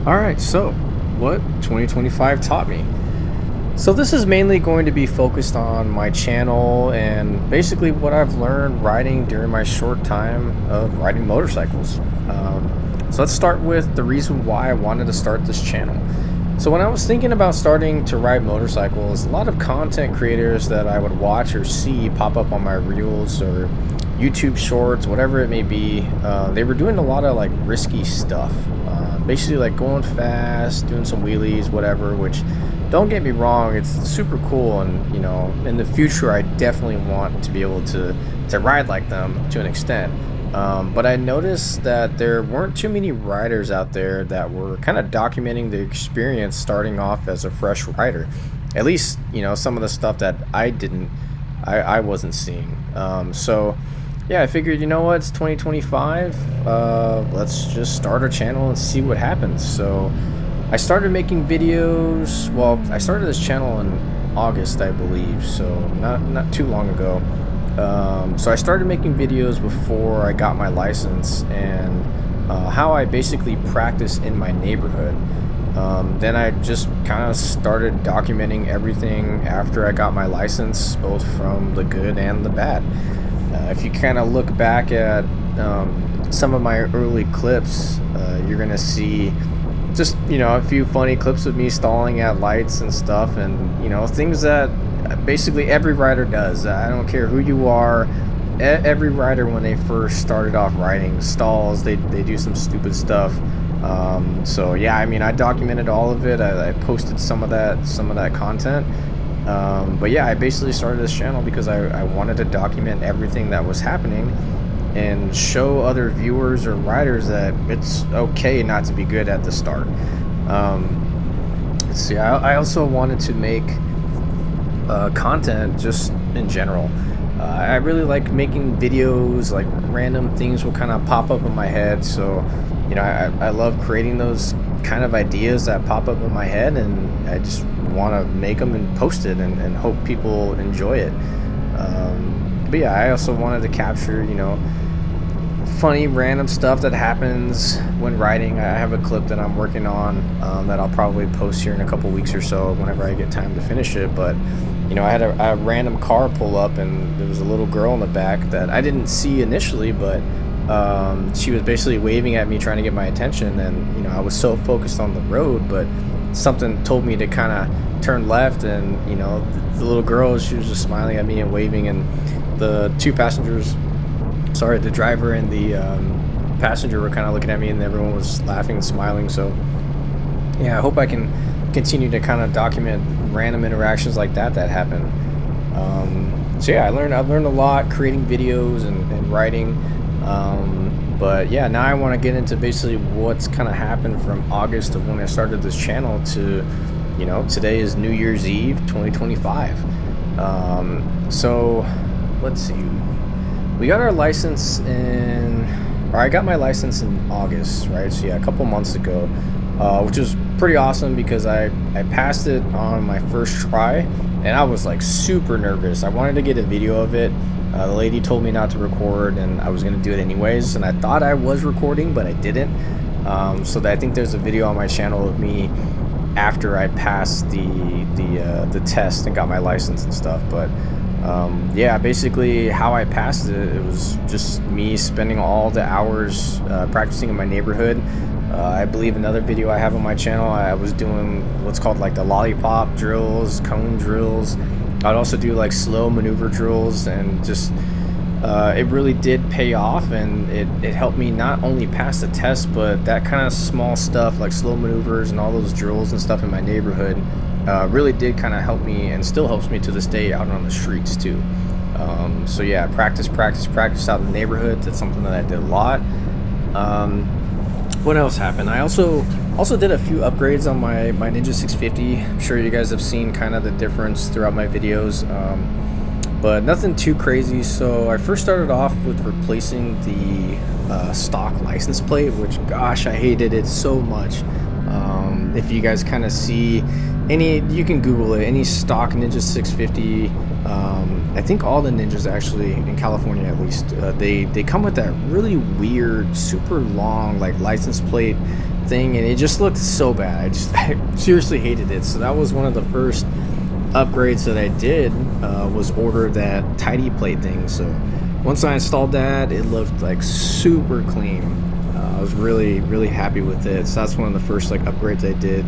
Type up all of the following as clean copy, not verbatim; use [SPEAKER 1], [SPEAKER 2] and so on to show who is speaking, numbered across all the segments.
[SPEAKER 1] All right, so what 2025 taught me? So, this is mainly going to be focused on my channel and basically what I've learned riding during my short time of riding motorcycles. So, let's start with the reason why I wanted to start this channel. So, when I was thinking about starting to ride motorcycles, a lot of content creators that I would watch or see pop up on my reels or YouTube shorts, whatever it may be, they were doing a lot of like risky stuff. Basically, like going fast, doing some wheelies, whatever, which don't get me wrong, it's super cool. And, in the future, I definitely want to be able to ride like them to an extent. But I noticed that there weren't too many riders out there that were kind of documenting the experience starting off as a fresh rider. At least, some of the stuff that I wasn't seeing. So yeah, I figured, you know what, it's 2025. Let's just start a channel and see what happens. So I started making videos. Well, I started this channel in August, I believe, so not too long ago. So I started making videos before I got my license and how I basically practice in my neighborhood. Then I just kind of started documenting everything after I got my license, both from the good and the bad. If you kind of look back at some of my early clips, you're gonna see just a few funny clips of me stalling at lights and stuff, and things that basically every rider does. I don't care who you are. Every rider, when they first started off riding, stalls. They do some stupid stuff. So yeah, I mean, I documented all of it. I posted some of that content. But yeah, I basically started this channel because I wanted to document everything that was happening and show other viewers or riders that it's okay not to be good at the start. Let's see, I also wanted to make content just in general. I really like making videos, like random things will kind of pop up in my head. So, I love creating those kind of ideas that pop up in my head, and I just want to make them and post it and hope people enjoy it. But yeah, I also wanted to capture, funny random stuff that happens when riding. I have a clip that I'm working on that I'll probably post here in a couple weeks or so whenever I get time to finish it. But I had a random car pull up and there was a little girl in the back that I didn't see initially, but she was basically waving at me trying to get my attention, and I was so focused on the road, but something told me to kind of turn left, and the little girl, she was just smiling at me and waving, and the two passengers, sorry, the driver and the passenger were kind of looking at me, and everyone was laughing and smiling. So yeah, I hope I can continue to kind of document random interactions like that happen. So yeah, I've learned a lot creating videos and writing. But yeah, now I want to get into basically what's kind of happened from August of when I started this channel to today is New Year's Eve 2025. So let's see, we got our license I got my license in August, right? So yeah, a couple months ago, which was pretty awesome because I passed it on my first try, and I was like super nervous. I wanted to get a video of it. The lady told me not to record, and I was going to do it anyways, and I thought I was recording, but I didn't. So I think there's a video on my channel of me after I passed the test and got my license and stuff. But yeah, basically how I passed it was just me spending all the hours practicing in my neighborhood. I believe another video I have on my channel, I was doing what's called like the lollipop drills, cone drills. I'd also do like slow maneuver drills, and just it really did pay off, and it helped me not only pass the test, but that kind of small stuff like slow maneuvers and all those drills and stuff in my neighborhood really did kind of help me, and still helps me to this day out on the streets too. So yeah, practice out in the neighborhood. That's something that I did a lot. What else happened? I also did a few upgrades on my Ninja 650. I'm sure you guys have seen kind of the difference throughout my videos, but nothing too crazy. So I first started off with replacing the stock license plate, which, gosh, I hated it so much. If you guys kind of see you can Google it, any stock Ninja 650. I think all the Ninjas, actually, in California at least, they come with that really weird, super long, like, license plate thing, and it just looked so bad. I seriously hated it. So that was one of the first upgrades that I did, was order that tidy plate thing. So once I installed that, it looked like super clean. I was really happy with it. So that's one of the first like upgrades I did.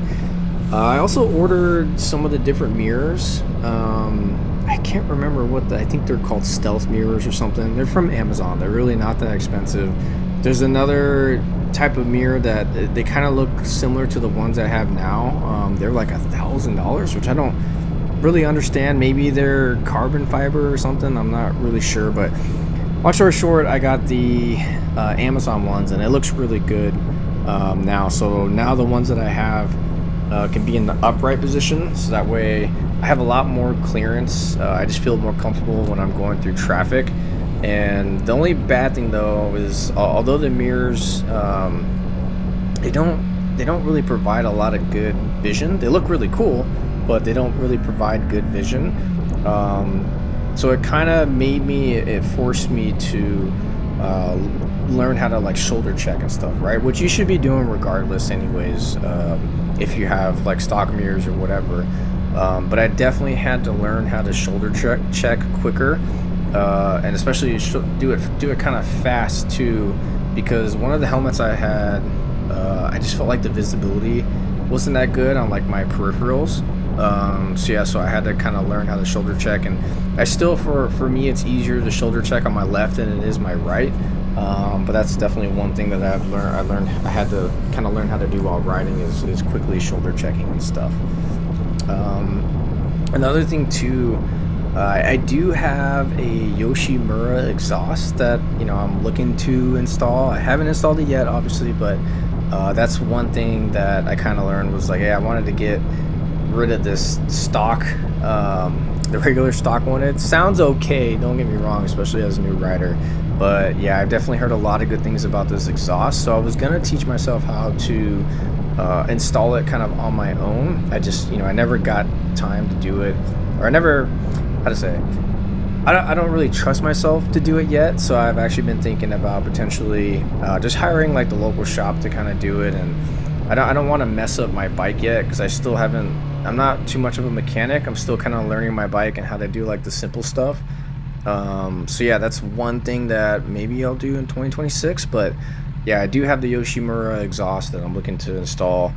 [SPEAKER 1] I also ordered some of the different mirrors. I can't remember I think they're called stealth mirrors or something. They're from Amazon. They're really not that expensive. There's another type of mirror that they kind of look similar to the ones I have now. They're like $1,000, which I don't really understand. Maybe they're carbon fiber or something. I'm not really sure, but long story short, I got the Amazon ones, and it looks really good now. So now the ones that I have can be in the upright position, so that way I have a lot more clearance. I just feel more comfortable when I'm going through traffic. And the only bad thing though is, although the mirrors they don't really provide a lot of good vision. They look really cool, but they don't really provide good vision. So it kind of it forced me to learn how to like shoulder check and stuff, right? Which you should be doing regardless anyways, if you have like stock mirrors or whatever. But I definitely had to learn how to shoulder check quicker, and especially do it kind of fast too, because one of the helmets I had, I just felt like the visibility wasn't that good on like my peripherals. So I had to kind of learn how to shoulder check, and I still, for me, it's easier to shoulder check on my left than it is my right. But that's definitely one thing that I had to kind of learn how to do while riding is quickly shoulder checking and stuff. Another thing too, I do have a Yoshimura exhaust that I'm looking to install. I haven't installed it yet, obviously, but that's one thing that I kind of learned was like, hey, I wanted to get rid of this stock, the regular stock one. It sounds okay, don't get me wrong, especially as a new rider, but yeah, I've definitely heard a lot of good things about this exhaust. So I was gonna teach myself how to install it kind of on my own. I never got time to do it, or I don't really trust myself to do it yet. So I've actually been thinking about potentially just hiring like the local shop to kind of do it. And I don't want to mess up my bike yet, because I'm not too much of a mechanic. I'm still kind of learning my bike and how to do like the simple stuff. So yeah, that's one thing that maybe I'll do in 2026. But yeah, I do have the Yoshimura exhaust that I'm looking to install,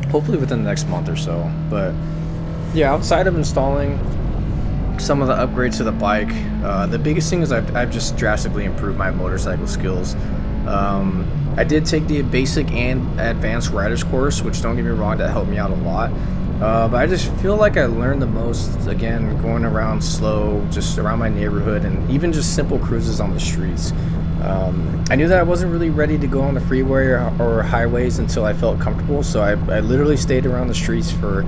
[SPEAKER 1] hopefully within the next month or so. But yeah, outside of installing some of the upgrades to the bike, the biggest thing is I've just drastically improved my motorcycle skills. I did take the basic and advanced riders course, which, don't get me wrong, that helped me out a lot. But I just feel like I learned the most, again, going around slow, just around my neighborhood, and even just simple cruises on the streets. I knew that I wasn't really ready to go on the freeway or highways until I felt comfortable, so I literally stayed around the streets for,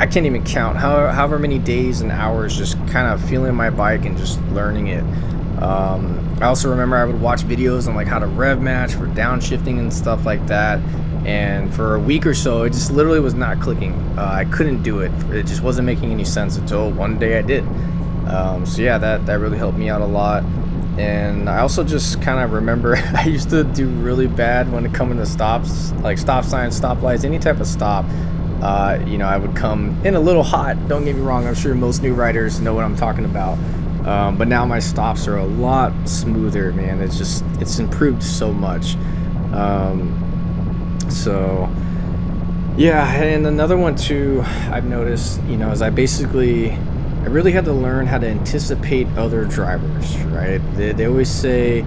[SPEAKER 1] I can't even count, however many days and hours, just kind of feeling my bike and just learning it. I also remember I would watch videos on like how to rev match for downshifting and stuff like that, and for a week or so it just literally was not clicking. I couldn't do it. It just wasn't making any sense until one day I did. So yeah, that really helped me out a lot. And I also just kind of remember I used to do really bad when it comes to stops, like stop signs, stoplights, any type of stop. I would come in a little hot, don't get me wrong, I'm sure most new riders know what I'm talking about. But now my stops are a lot smoother, man. It's improved so much. So yeah, and another one too I've noticed, is I really had to learn how to anticipate other drivers, right? They always say,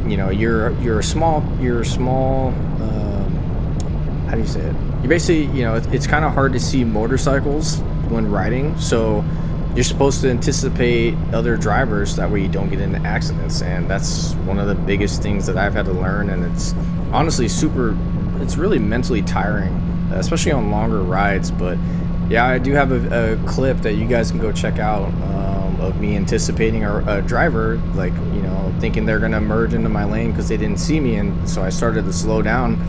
[SPEAKER 1] you're a small, how do you say it? You basically, it's kind of hard to see motorcycles when riding, so you're supposed to anticipate other drivers, that way you don't get into accidents. And that's one of the biggest things that I've had to learn, and it's honestly it's really mentally tiring, especially on longer rides. But yeah, I do have a clip that you guys can go check out, of me anticipating a driver, like, thinking they're gonna merge into my lane because they didn't see me, and so I started to slow down,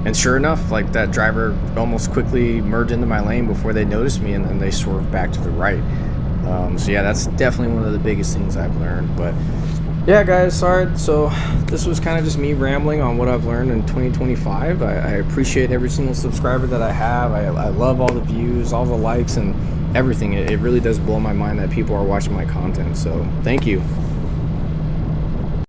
[SPEAKER 1] and sure enough, like, that driver almost quickly merged into my lane before they noticed me, and then they swerved back to the right. So yeah, that's definitely one of the biggest things I've learned. But Yeah, guys, sorry. So this was kind of just me rambling on what I've learned in 2025. I appreciate every single subscriber that I have. I love all the views, all the likes, and everything. It really does blow my mind that people are watching my content. So thank you.